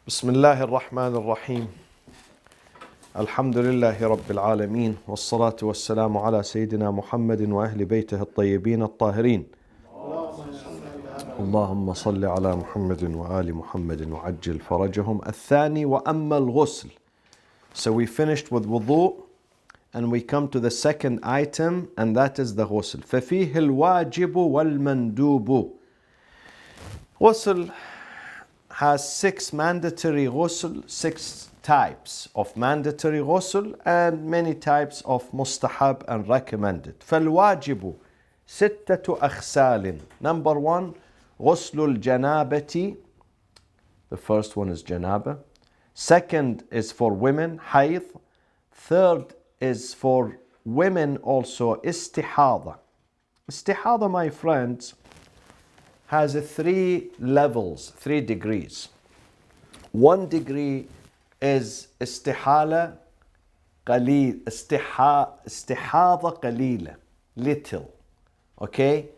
بسم الله الرحمن الرحيم. الحمد لله رب العالمين، والصلاة والسلام على سيدنا محمد وأهل بيته الطيبين الطاهرين. اللهم صل على محمد وآل محمد وعجل فرجهم. الثاني وأما الغسل. So we finished with wudu and we come to the second item, and that is the ghusl. ففيه الواجب والمندوب. Ghusl has 6 mandatory ghusl, 6 types of mandatory ghusl, and many types of mustahab and recommended. فالواجب 6 أغسال. Number 1, غسل الجنابة. The first one is janaba. Second is for women, hayd. Third is for women also, istihada. Istihada, my friends, has 3 levels, 3 degrees. 1 degree is istihala qalil, istihada qalila, little. Okay?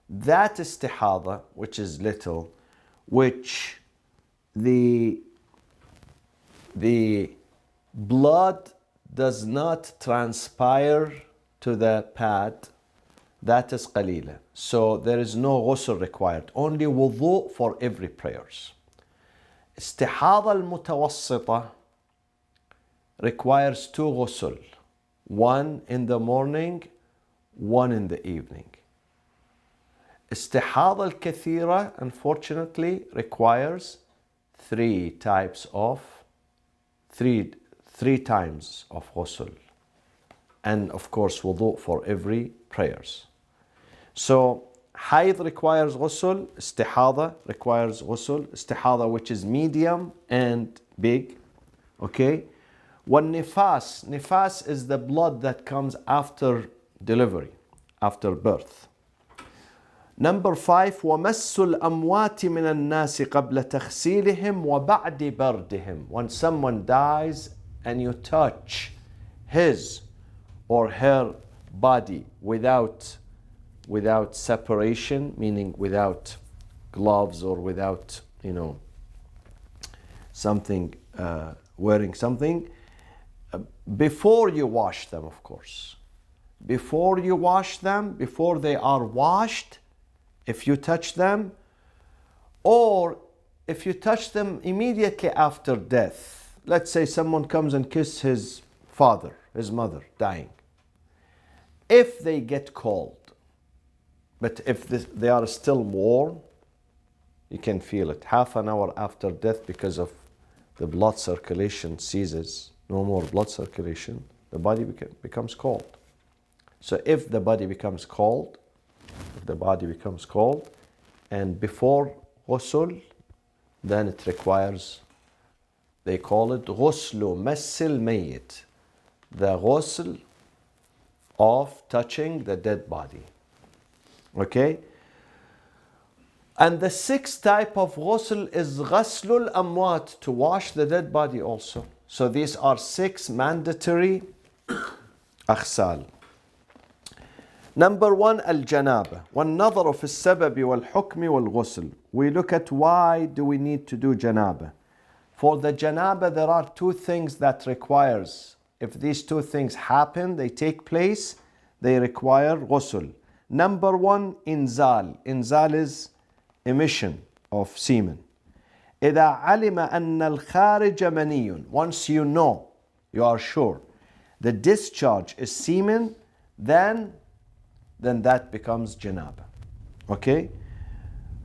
That istihada, which is little, which the blood does not transpire to the pad, that is qalila. So there is no ghusl required, only wudu for every prayers. Istihada al-mutawassita requires 2 ghusl, 1 in the morning, 1 in the evening. Istihada al-kathira, unfortunately, requires 3 times of ghusl, and of course wudu for every prayers. So hayd requires ghusl, istihada requires ghusl, istihada which is medium and big. Okay? Nifas is the blood that comes after delivery, after birth. Number 5, وَمَسُّ الْأَمْوَاتِ مِنَ النَّاسِ قَبْلَ تَغْسِيلِهِمْ وَبَعْدِ بَرْدِهِمْ. When someone dies and you touch his or her body without separation, meaning without gloves or without, something, wearing something, before you wash them, of course. Before you wash them, before they are washed, if you touch them, or if you touch them immediately after death. Let's say someone comes and kisses his father, his mother, dying. If they get cold, but if they are still warm, you can feel it. Half an hour after death, because of the blood circulation ceases, no more blood circulation, the body becomes cold. So if the body becomes cold, and before ghusl, then it requires, they call it ghuslu massil mayyit, the ghusl of touching the dead body. Okay? And the 6th type of ghusl is ghaslul amwat, to wash the dead body also. So these are 6 mandatory aghsal. Number 1, al-janaba. وَالنَّظَرُ فِي السَّبَبِ وَالْحُكْمِ وَالْغُسْلِ. We look at why do we need to do janaba. For the janaba, there are 2 things that requires. If these 2 things happen, they take place, they require ghusl. Number 1, inzal. Inzal is emission of semen. إِذَا عَلِمَ أَنَّ الْخَارِجَ مَنِيٌّ. Once you know, you are sure, the discharge is semen, then that becomes janaba. Okay?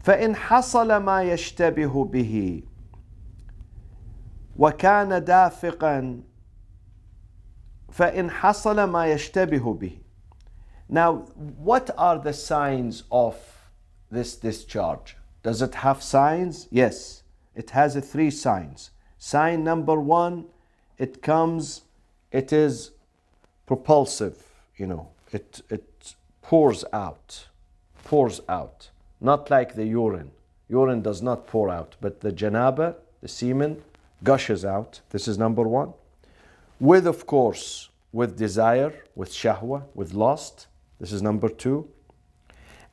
فَإِنْ حَصَلَ مَا يَشْتَبِهُ بِهِ وَكَانَ دَافِقًا فَإِنْ حَصَلَ مَا يَشْتَبِهُ بِهِ. Now, what are the signs of this discharge? Does it have signs? Yes, it has 3 signs. Sign number 1, it is propulsive, it pours out, not like the urine. Urine does not pour out, but the janaba, the semen, gushes out. This is number 1. With, of course, with desire, with shahwa, with lust. This is number 2.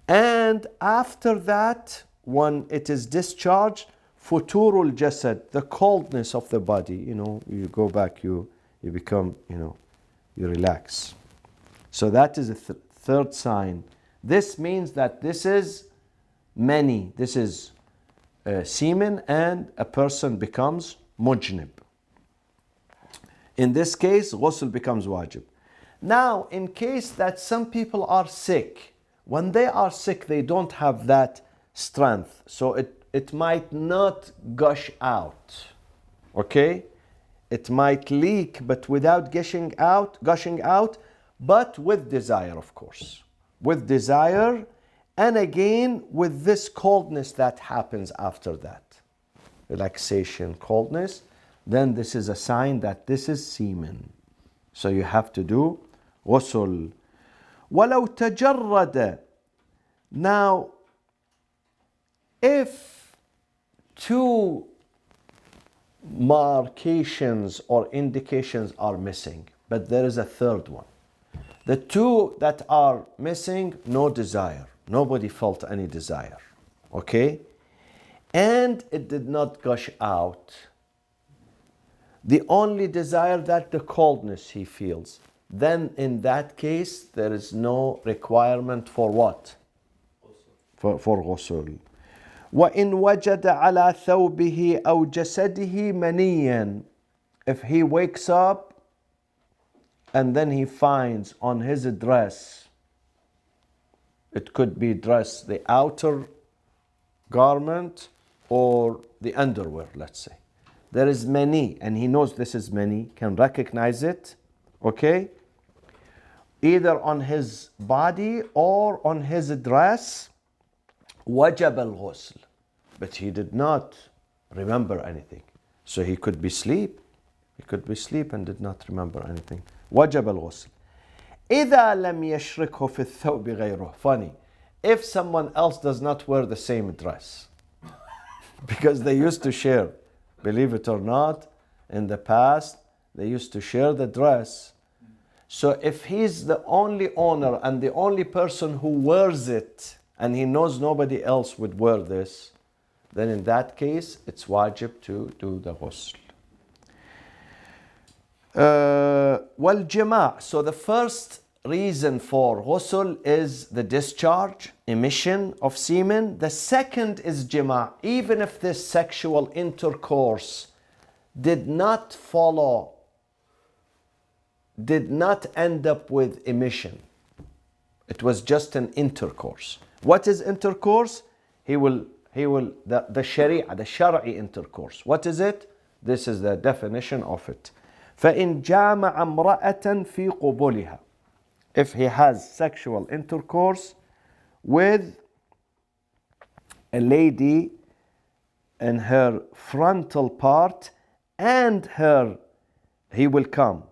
And after that, when it is discharged, futurul jasad, the coldness of the body. You go back, you become, you relax. So that is a third sign. This means that this is many. This is semen, and a person becomes mujnib. In this case, ghusl becomes wajib. Now, in case that some people are sick, when they are sick, they don't have that strength, so it might not gush out. Okay? It might leak, but without gushing out, but with desire, of course. With desire, and again, with this coldness that happens after that. Relaxation, coldness. Then this is a sign that this is semen. So you have to do ghusl. وَلَوْ تَجَرَّدَ. Now, if two markations or indications are missing, but there is a third one. The two that are missing, no desire. Nobody felt any desire. Okay? And it did not gush out. The only desire that the coldness he feels. Then in that case, there is no requirement for what? For ghusl. وَإِنْ وَجَدَ عَلَى ثَوْبِهِ أَوْ جَسَدِهِ مَنِيًّا. If he wakes up and then he finds on his dress, it could be dress, the outer garment or the underwear, let's say. There is mani, and he knows this is mani, can recognize it, okay? Either on his body or on his dress, وَجَبَ الْغُسْلِ. But he did not remember anything. So he could be asleep. He could be asleep and did not remember anything. وَجَبَ الْغُسْلِ. إِذَا لَمْ يَشْرِكْهُ فِي الثَّوْبِ غَيْرُهُ. Funny. If someone else does not wear the same dress. Because they used to share. Believe it or not, in the past, they used to share the dress. So if he's the only owner and the only person who wears it, and he knows nobody else would wear this, then in that case, it's wajib to do the ghusl. Wal-jima'. So the first reason for ghusl is the discharge, emission of semen. The second is jima'. Even if this sexual intercourse did not end up with emission. It was just an intercourse. What is intercourse? The sharia, the shar'i intercourse. What is it? This is the definition of it. فَإِنْ جَامَعَ امْرَأَةً فِي قُبُلِهَا. If he has sexual intercourse with a lady in her frontal part, and he will come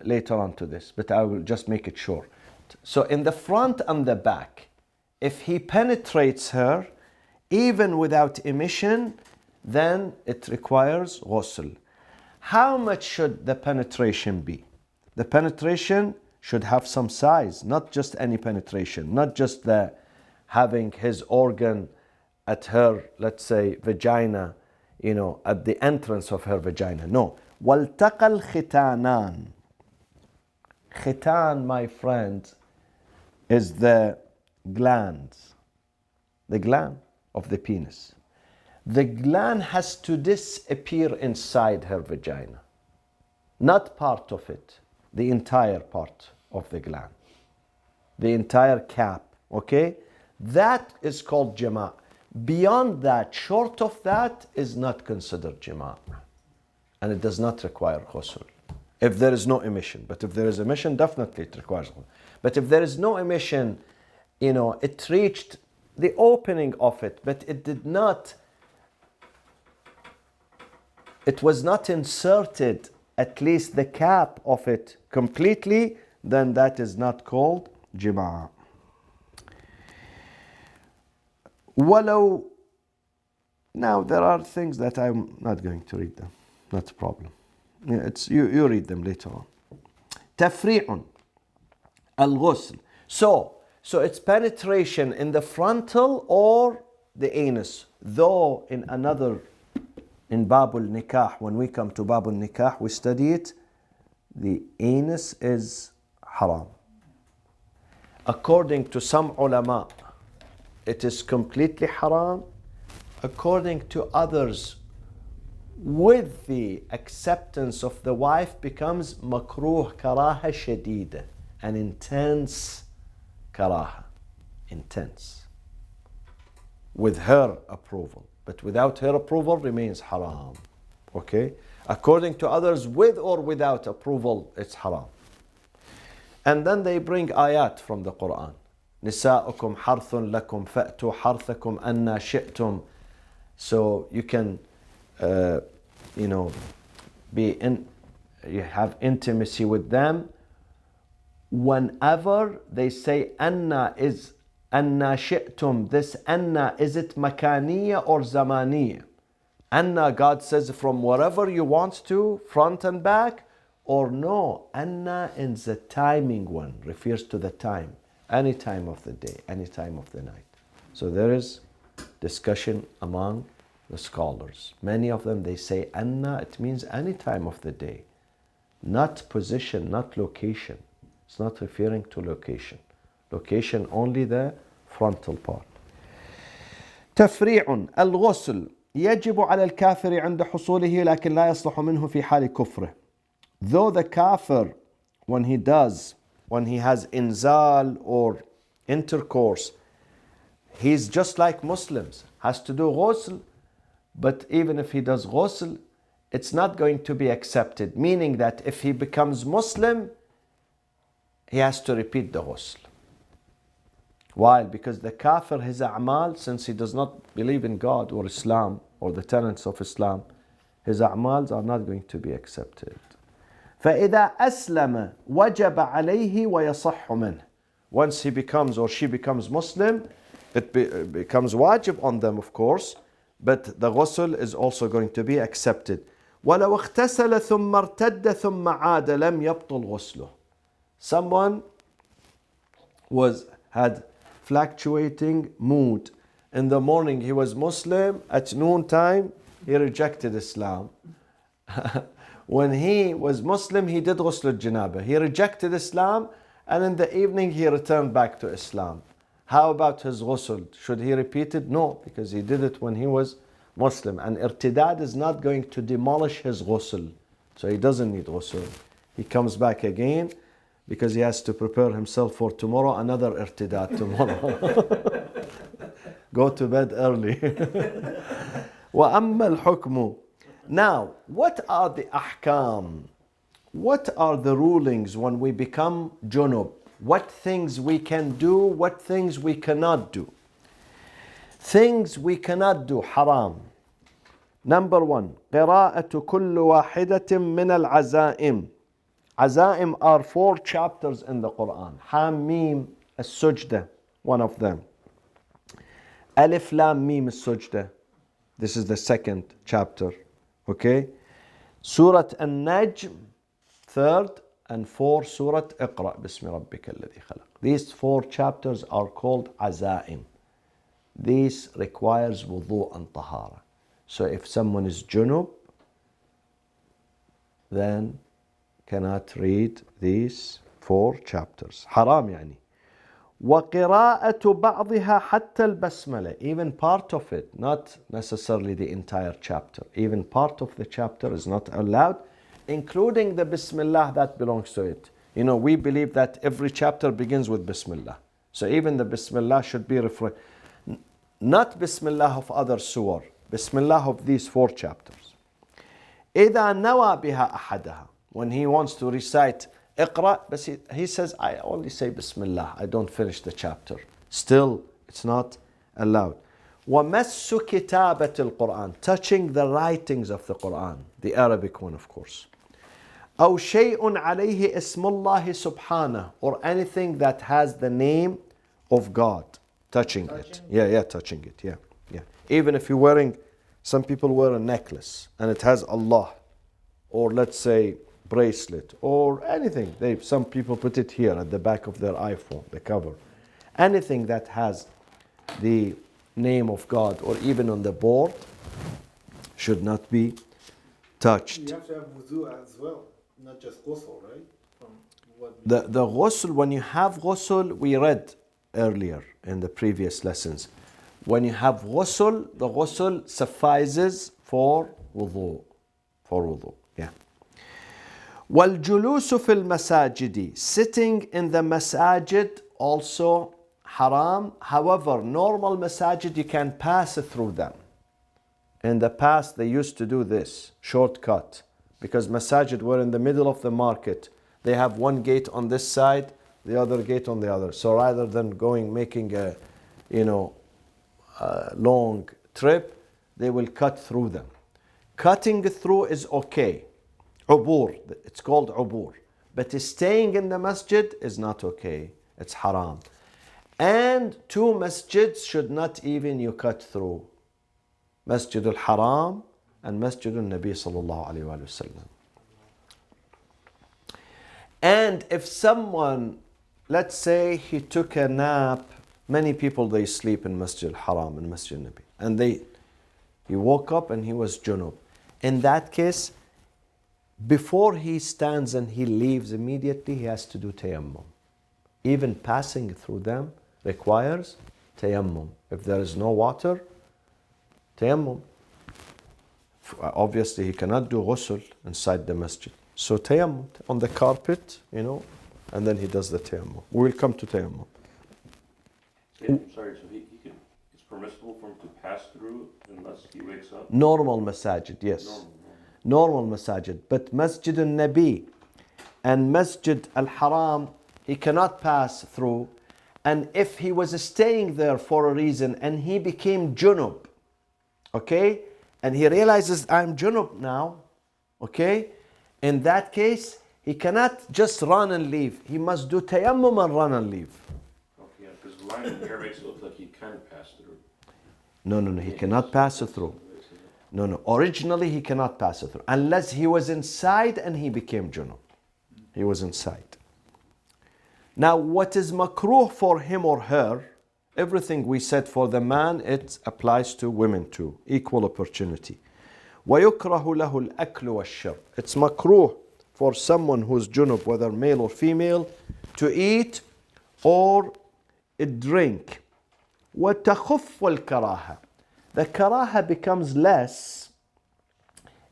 later on to this, but I will just make it short. So in the front and the back, if he penetrates her, even without emission, then it requires ghusl. How much should the penetration be? The penetration should have some size, not just any penetration, not just having his organ at her, let's say, vagina, at the entrance of her vagina. No. وَالْتَقَى الْخِتَانَانِ. Khitan, my friend, is the gland of the penis. The gland has to disappear inside her vagina. Not part of it, the entire part of the gland. The entire cap, okay? That is called jima'. Beyond that, short of that, is not considered jima'. And it does not require ghusl. If there is no emission. But if there is emission, definitely it requires ghusl. But if there is no emission, it reached the opening of it, but it was not inserted, at least the cap of it completely, then that is not called jima'. Walau. Now there are things that I'm not going to read them. Not a problem. You read them later on. Tafri'un al-ghusl. So it's penetration in the frontal or the anus. Though in Babul Nikah, when we come to Babul Nikah, we study it, the anus is haram. According to some ulama, it is completely haram. According to others, with the acceptance of the wife, becomes makruh karaha shadida, an intense karaha, intense, with her approval. But without her approval, remains haram. Okay? According to others, with or without approval, it's haram. And then they bring ayat from the Quran. نساؤكم حرث لكم فأتوا حرثكم أن شئتم. So you can, you have intimacy with them whenever they say anna is anna shi'tum. This anna, is it makaniya or zamaniya? Anna, God says, from wherever you want to, front and back, or no, anna in the timing one, refers to the time, any time of the day, any time of the night. So there is discussion among the scholars. Many of them, they say anna, it means any time of the day, not position, not location. It's not referring to location. Location only the frontal part. تفريع الغسل يجب على الكافر عند حصوله لكن لا يصلح منه في حال كفره. Though the kafir, when he has inzal or intercourse, he's just like Muslims, has to do ghusl, but even if he does ghusl, it's not going to be accepted. Meaning that if he becomes Muslim, he has to repeat the ghusl. Why? Because the kafir, his a'mal, since he does not believe in God or Islam or the tenets of Islam, his a'mals are not going to be accepted. فإذا أسلم وجب عليه ويصح منه. Once he becomes or she becomes Muslim, it becomes wajib on them, of course, but the ghusl is also going to be accepted. ولو اغتسل ثم ارتد ثم عاد لم يبطل غسله. Someone had fluctuating mood. In the morning he was Muslim, at noontime he rejected Islam. When he was Muslim, he did ghusl al-janaba. He rejected Islam, and in the evening he returned back to Islam. How about his ghusl? Should he repeat it? No, because he did it when he was Muslim. And irtidad is not going to demolish his ghusl. So he doesn't need ghusl. He comes back again because he has to prepare himself for tomorrow, another irtidad tomorrow. Go to bed early. وَأَمَّا الْحُكْمُ. Now, what are the ahkam? What are the rulings when we become junub? What things we can do, what things we cannot do? Things we cannot do, haram. Number one, قراءة كل واحدة من العزائم. Azaim are 4 chapters in the Quran. Hamim as-Sujda, one of them. Alif Lam Mim as-Sujda. This is the 2nd chapter. Okay? Surah An-Najm, 3rd, and 4 Surah Iqra Bismi Rabbika alladhi khalaq. These 4 chapters are called Azaim. This requires wudu and tahara. So if someone is junub, then cannot read these 4 chapters. Haram yani. وَقِرَاءَةُ بَعْضِهَا حَتَّى الْبَسْمَلَةِ. Even part of it, not necessarily the entire chapter. Even part of the chapter is not allowed, including the Bismillah that belongs to it. You know, we believe that every chapter begins with Bismillah. So even the Bismillah should be not Bismillah of other surah, Bismillah of these 4 chapters. إِذَا نَوَى بِهَا أَحَدَهَا. When he wants to recite Iqra, but he says, I only say Bismillah, I don't finish the chapter. Still, it's not allowed. وَمَسُّ كِتَابَةِ الْقُرْآنِ. Touching the writings of the Quran, the Arabic one, of course. أَوْ شَيْءٌ عَلَيْهِ اسْمُ اللَّهِ سُبْحَانَهُ. Or anything that has the name of God. Touching it. Yeah, touching it, yeah. Even if you're wearing, some people wear a necklace and it has Allah. Or let's say, bracelet or anything. Some people put it here at the back of their iPhone, the cover. Anything that has the name of God or even on the board should not be touched. You have to have wudu as well, not just ghusl, right? From what The ghusl, when you have ghusl, we read earlier in the previous lessons. When you have ghusl, the ghusl suffices for wudu. For wudu, yeah. وَالْجُلُوسُ فِي الْمَسَاجِدِ, sitting in the masajid also haram. However, normal masajid you can pass through them. In the past they used to do this shortcut because masajid were in the middle of the market. They have one gate on this side, the other gate on the other. So rather than making a long trip, they will cut through them. Cutting through is okay. Ubur, it's called ubur. But staying in the masjid is not okay. It's haram. And two masjids should not even you cut through. Masjid al-Haram and Masjid al-Nabi sallallahu alayhi wa sallam. And if someone, let's say he took a nap, many people they sleep in Masjid al-Haram and Masjid al-Nabi. And he woke up and he was junub. In that case, before he stands and he leaves immediately, he has to do tayammum. Even passing through them requires tayammum. If there is no water, tayammum. Obviously, he cannot do ghusl inside the masjid. So tayammum on the carpet, and then he does the tayammum. We will come to tayammum. Yeah, I'm sorry, so it's permissible for him to pass through unless he wakes up? Normal masajid, yes. Normal masajid. But Masjid al-Nabi and Masjid al-Haram, he cannot pass through. And if he was staying there for a reason and he became junub, okay, and he realizes I'm junub now, okay, in that case, he cannot just run and leave. He must do tayammum and run and leave. Okay, yeah, because the line in here makes it look like he can pass through. No, he cannot pass it through. No, originally he cannot pass it through. Unless he was inside and he became junub. He was inside. Now, what is makruh for him or her, everything we said for the man, it applies to women too. Equal opportunity. وَيُكْرَهُ لَهُ الْأَكْلُ وَالشَّرْبُ. It's makruh for someone who's junub, whether male or female, to eat or drink. وَتَخُفُّ الْكَرَاهَةِ. The karaha becomes less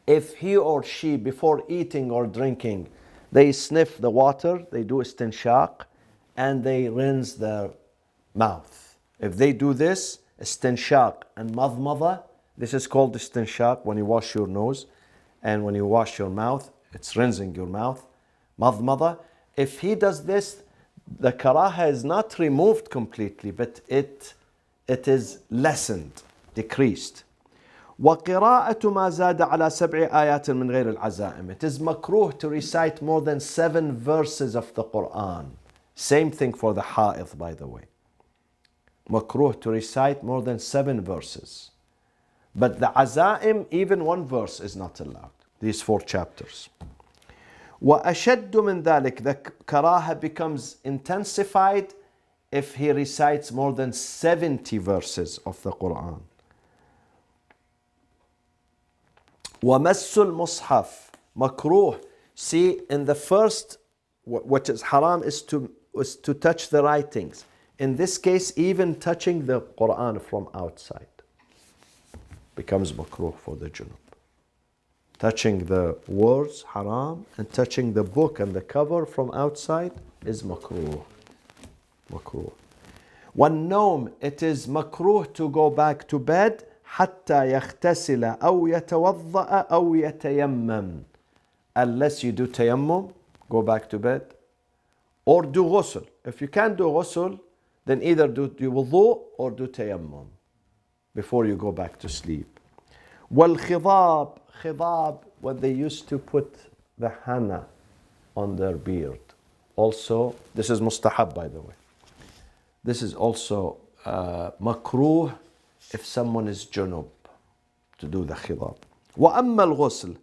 if he or she, before eating or drinking, they sniff the water, they do istinshaq, and they rinse their mouth. If they do this, istinshaq and madmada, this is called istinshaq when you wash your nose, and when you wash your mouth, it's rinsing your mouth. Madmada, if he does this, the karaha is not removed completely, but it is lessened, decreased. وَقِرَاءَةُ مَا زَادَ عَلَى 7 آيَاتٍ مِنْ غَيْرِ الْعَزَائِمِ. It is makruh to recite more than 7 verses of the Quran. Same thing for the ha'id, by the way. Makruh to recite more than 7 verses. But the azaim, even 1 verse is not allowed. These 4 chapters. وَأَشَدُّ مِنْ ذَلِكَ. The karaha becomes intensified if he recites more than 70 verses of the Quran. وَمَسُّ الْمُصْحَفِ. Makruh. See, in the first, what is haram is to touch the writings. In this case, even touching the Quran from outside becomes makruh for the junub. Touching the words, haram, and touching the book and the cover from outside is makruh. Makruh. وَالنَّوْمِ. It is makruh to go back to bed حتى يغتسل أو يتوضأ أو يتيمم. Unless you do tayammum, go back to bed, or do ghusl. If you can't do ghusl, then either do wudu or do tayammum before you go back to sleep. والخضاب. Khidab, when they used to put the henna on their beard. Also, this is mustahab, by the way. This is also makruh if someone is junub to do the khidab. وَأَمَّا الْغُسْلِ.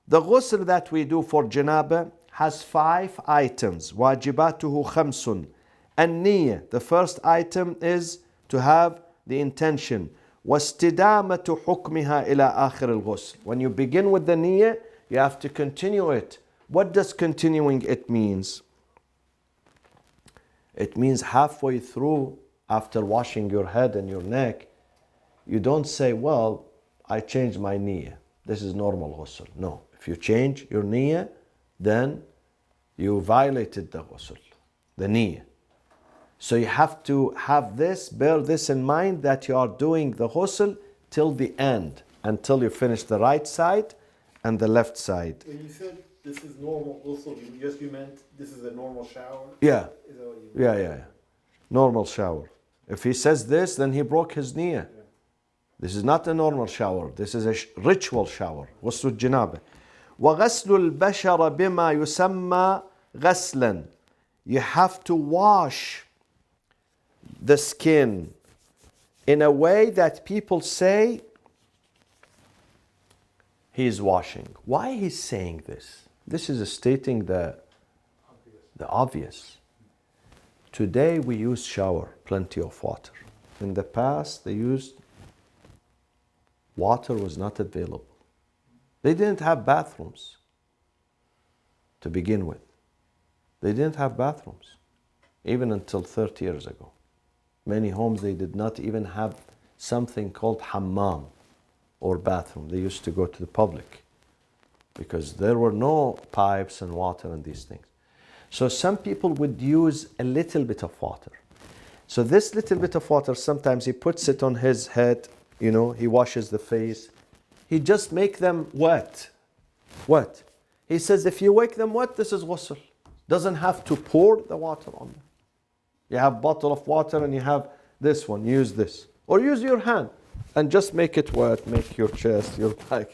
The ghusl that we do for janaba has 5 items. واجباته 5. النية. The first item is to have the intention. واستدامة حكمها إلى آخر الغسل. When you begin with the niyyah, you have to continue it. What does continuing it means? It means halfway through, after washing your head and your neck, you don't say, well, I changed my niyyah. This is normal ghusl. No. If you change your niyyah, then you violated the ghusl, the niyyah. So you have to have this, bear this in mind, that you are doing the ghusl till the end, until you finish the right side and the left side. When you said this is normal ghusl, you meant this is a normal shower? Yeah. Is that what you mean? Yeah. Normal shower. If he says this, then he broke his niyyah. Yeah. This is not a normal shower. This is a ritual shower. غسل الجنابة. وغسل البشر بما يسمى غسلا. You have to wash the skin in a way that people say he is washing. Why he's saying this? This is stating the obvious. Today we use shower, plenty of water. In the past they used water was not available. They didn't have bathrooms to begin with. They didn't have bathrooms even until 30 years ago. Many homes they did not even have something called hammam or bathroom. They used to go to the public because there were no pipes and water and these things. So some people would use a little bit of water. So this little bit of water, sometimes he puts it on his head, he washes the face. He just make them wet. Wet. He says if you wake them wet, this is ghusl. Doesn't have to pour the water on them. You have a bottle of water and you have this one, use this. Or use your hand and just make it wet, make your chest, your back.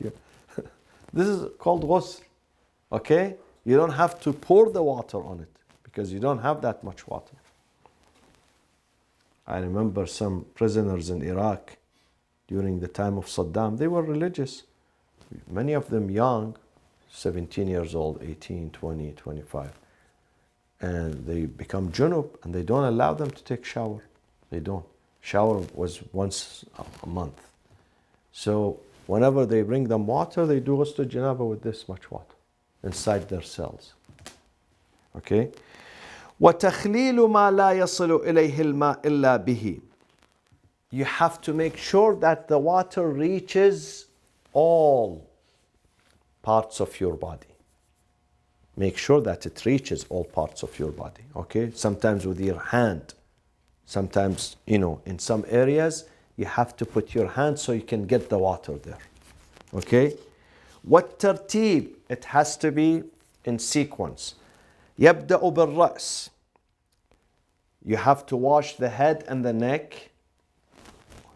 This is called ghusl. Okay? You don't have to pour the water on it because you don't have that much water. I remember some prisoners in Iraq during the time of Saddam. They were religious. Many of them young, 17 years old, 18, 20, 25. And they become junub and they don't allow them to take shower. They don't. Shower was once a month. So whenever they bring them water, they do ghusl janaba with this much water inside their cells. Okay? وَتَخْلِيلُ مَا لَا يَصِلُ إِلَيْهِ الْمَاء إِلَّا بِهِ. You have to make sure that the water reaches all parts of your body. Make sure that it reaches all parts of your body. Okay? Sometimes with your hand. Sometimes, in some areas, you have to put your hand so you can get the water there. Okay? وَالتَّرْتِيب. It has to be in sequence. يَبْدَأُ بِالرَّأْسِ. You have to wash the head and the neck.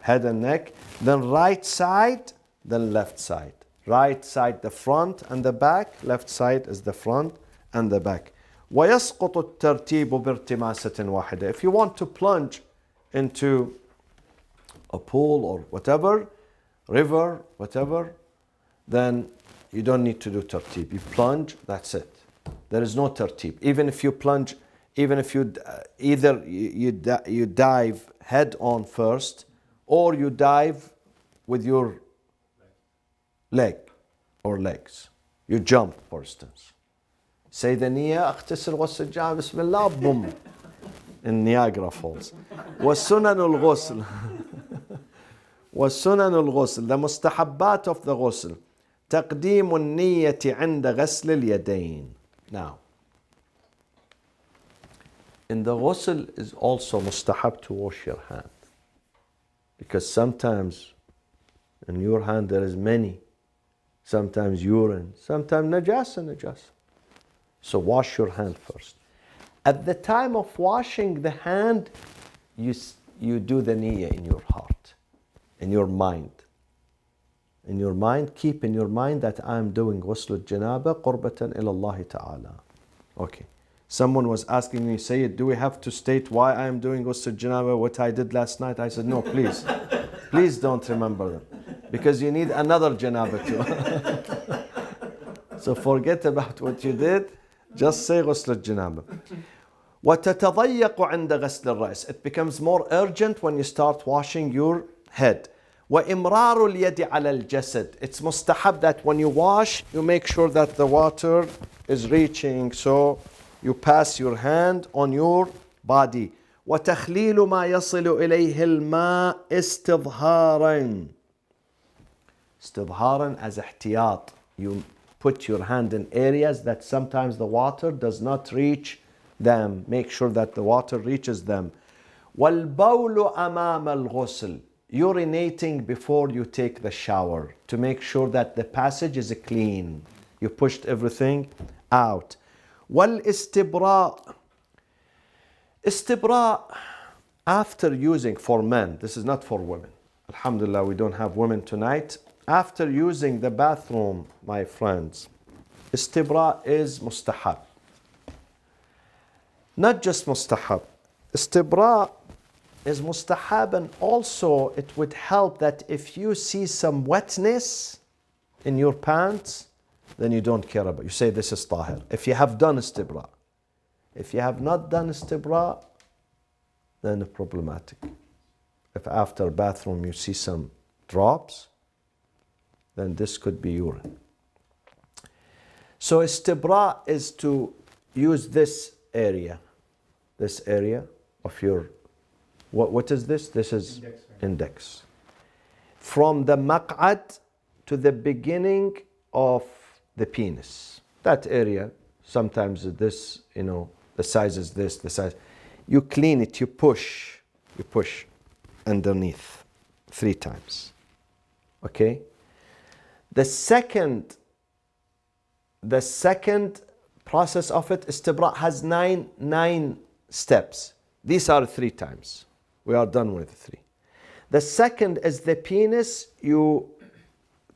Head and neck. Then right side, then left side. Right side, the front and the back. Left side is the front and the back. وَيَسْقُطُ التَّرْتِيبُ بِارْتِمَاسَةٍ وَاحِدَةٍ. If you want to plunge into a pool or whatever, river, whatever, then you don't need to do tartib. You plunge, that's it. There is no tartib. Even if you plunge, even if you either you dive head on first, or you dive with your leg or legs. You jump, for instance. Say the niyyah, اغتسل غسل الجنابة بسم الله, boom, in Niagara Falls. وسنن الغسل. وسنن الغسل. The mustahabbat of the ghusl. تقديم النية عند غسل اليدين. Now, in the ghusl is also mustahab to wash your hand. Because sometimes in your hand there is many. Sometimes urine, sometimes najasa. So wash your hand first. At the time of washing the hand, you do the niyyah in your heart, in your mind. In your mind, keep in your mind that I am doing ghusl al-janaba qurbatan ila Allah ta'ala. Okay. Someone was asking me, Sayyid, do we have to state why I am doing ghusl al-janaba, what I did last night? I said, no, please. Please don't remember them. Because you need another janaba too. So forget about what you did. Just say ghusl al-janaba. وتتضيق عند غسل الرأس. It becomes more urgent when you start washing your head. وإمرار اليد على الجسد. It's mustahab that when you wash, you make sure that the water is reaching, so you pass your hand on your body. وتخليل ما يصل إليه الماء استظهارا. استظهارا as احتياط. You put your hand in areas that sometimes the water does not reach them. Make sure that the water reaches them. والبول أمام الغسل. Urinating before you take the shower to make sure that the passage is clean. You pushed everything out. والاستبراء. Istibra, after using, for men, this is not for women. Alhamdulillah, we don't have women tonight. After using the bathroom, my friends, istibra is mustahab. Not just mustahab. Istibra is mustahab, and also it would help that if you see some wetness in your pants, then you don't care about it. You say this is tahir. If you have done istibra. If you have not done istibra, then it's problematic. If after bathroom you see some drops, then this could be urine. So istibra is to use this area of your, what is this? This is index. From the maq'ad to the beginning of the penis. That area, sometimes this, the size is this, the size. You clean it, you push underneath 3 times. Okay? The second process of it, istibra, has nine steps. These are 3 times. We are done with 3. The second is the penis. You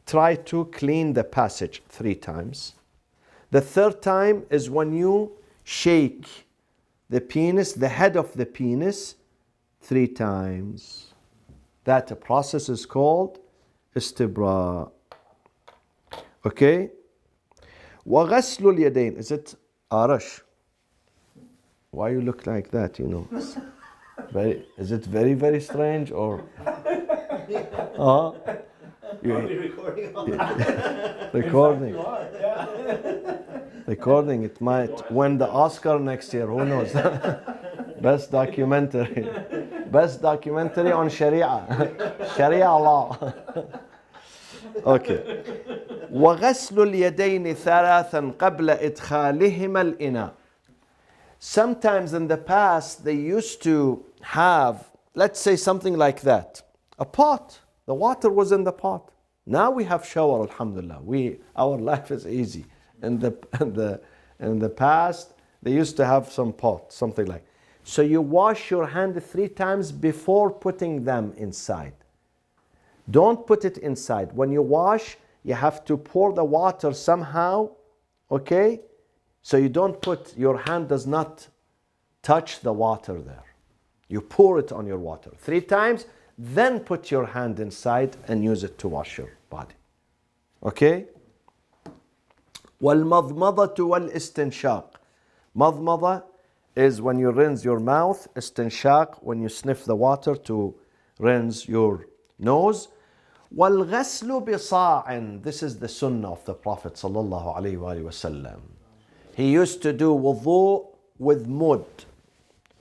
try to clean the passage 3 times. The third time is when you shake the penis, the head of the penis, 3 times. That process is called istibra. Okay? وغسل اليدين. Is it Arash? Why you look like that, Is it very, very strange or? Recording. Recording. It might win the Oscar next year. Who knows? Best documentary. Best documentary on Sharia. Sharia law. Okay. وغسل اليدين 3 قبل إدخالهما الإناء. Sometimes in the past they used to have, let's say something like that, a pot. The water was in the pot. Now we have shower, alhamdulillah. Our life is easy. In the past, they used to have some pot, something like. So you wash your hand 3 times before putting them inside. Don't put it inside. When you wash, you have to pour the water somehow, okay? So you don't your hand does not touch the water there. You pour it on your water 3 times, then put your hand inside and use it to wash your body. Okay? وَالْمَضْمَضَةُ وَالْإِسْتِنْشَاقُ. مضمضة is when you rinse your mouth. Istinshaq, when you sniff the water to rinse your nose. وَالْغَسْلُ بِصَاعٍ. This is the sunnah of the Prophet sallallahu alaihi wasallam. He used to do wudu with mud.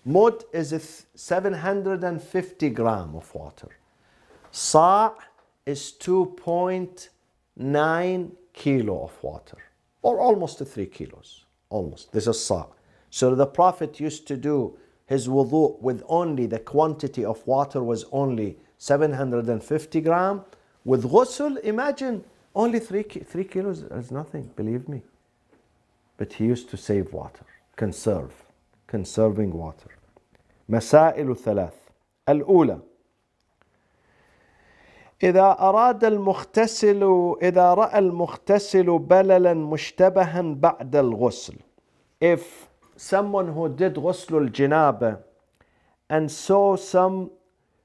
Mud is 750 grams of water. Sa' is 2.9 kilo of water, or almost 3 kilos. Almost. This is sa'. So the Prophet used to do his wudu with only the quantity of water was only 750 grams. With ghusl, imagine only 3 kilos is nothing, believe me. But he used to save water, conserving water. مسائل 3. الأولى: إذا رأى المغتسل بللا مشتبها بعد الغسل. If someone who did ghusl al-janaba and saw some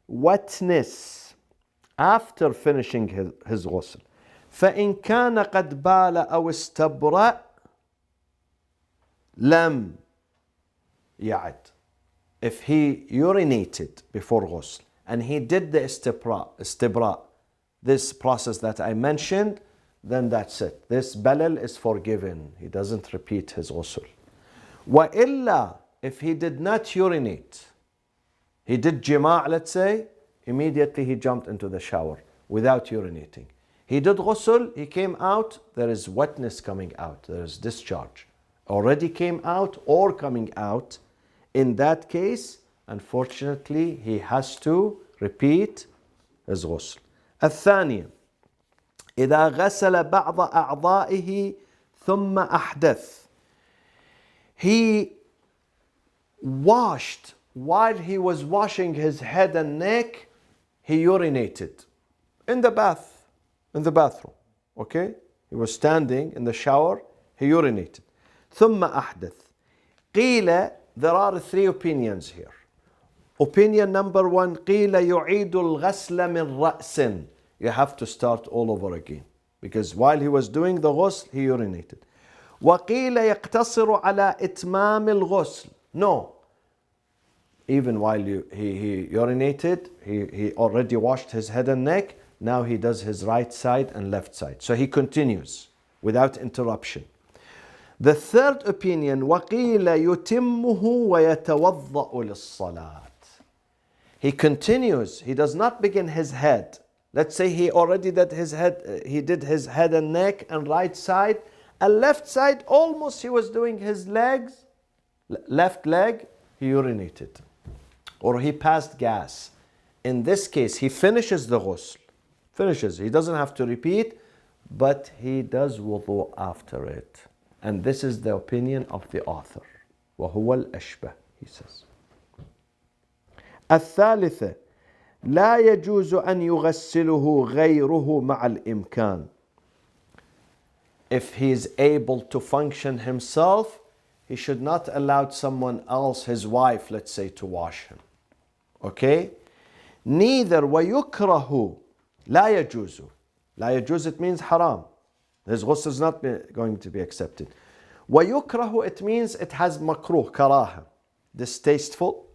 wetness after finishing his ghusl, فإن كان قد بال أو استبرأ لم يعد. If he urinated before ghusl and he did the istibra, this process that I mentioned, then that's it. This balal is forgiven. He doesn't repeat his ghusl. وإلا, if he did not urinate, he did jima', let's say, immediately he jumped into the shower without urinating. He did ghusl, he came out, there is wetness coming out, there is discharge. Already came out or coming out. In that case, unfortunately, he has to repeat his ghusl. الثانية إذا غسل بعض أعضائه ثم أحدث. He washed, while he was washing his head and neck, he urinated in the bathroom. Okay? He was standing in the shower, he urinated. ثم أحدث. قيل, there are three opinions here. Opinion number one, قيل يعيد الغسل من رأس. You have to start all over again. Because while he was doing the ghusl, he urinated. وقيل يقتصر على إتمام الغسل. No. Even while he urinated, he already washed his head and neck. Now he does his right side and left side. So he continues without interruption. The third opinion, وقيل يتمه ويتوضأ للصلاة. He continues. He does not begin his head. Let's say he already did his head. He did his head and neck and right side. And left side, almost he was doing his legs. Left leg, he urinated. Or he passed gas. In this case, he finishes the ghusl. Finishes. He doesn't have to repeat, but he does wudu after it. And this is the opinion of the author. وهو الأشبه, he says. الثالثة لا يجوز أن يغسله غيره مع الإمكان. If he is able to function himself, he should not allow someone else, his wife, let's say, to wash him. Okay? Neither ويكره, لا يجوز. لا يجوز, it means haram. His ghusl is not going to be accepted. ويكره, it means it has makruh, karaha, distasteful.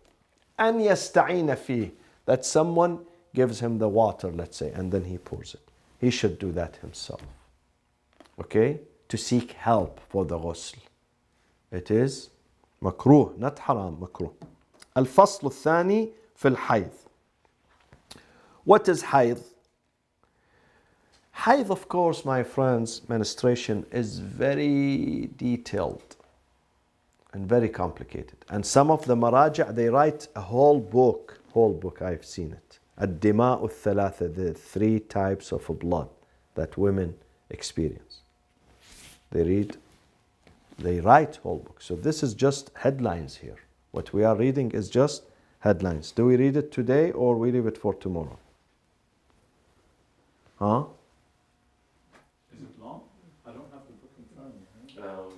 أن يستعين فيه, that someone gives him the water, let's say, and then he pours it. He should do that himself. Okay? To seek help for the ghusl. It is makruh, not haram, makruh. الفصل الثاني في الحيض. What is hayd? Hayd, of course, my friends, menstruation is very detailed and very complicated. And some of the maraja', they write a whole book, I've seen it. الدماء الثلاثة, the three types of blood that women experience. They write whole books. So this is just headlines here. What we are reading is just headlines. Do we read it today or we leave it for tomorrow? Huh? Is it long? I don't have the book in front of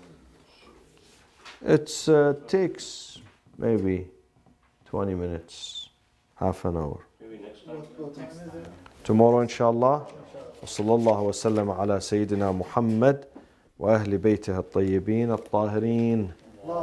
me. It takes maybe 20 minutes, half an hour. Maybe next time. What time is it? Tomorrow, inshallah. وصلى الله وسلم على سيدنا محمد وأهل بيته الطيبين الطاهرين.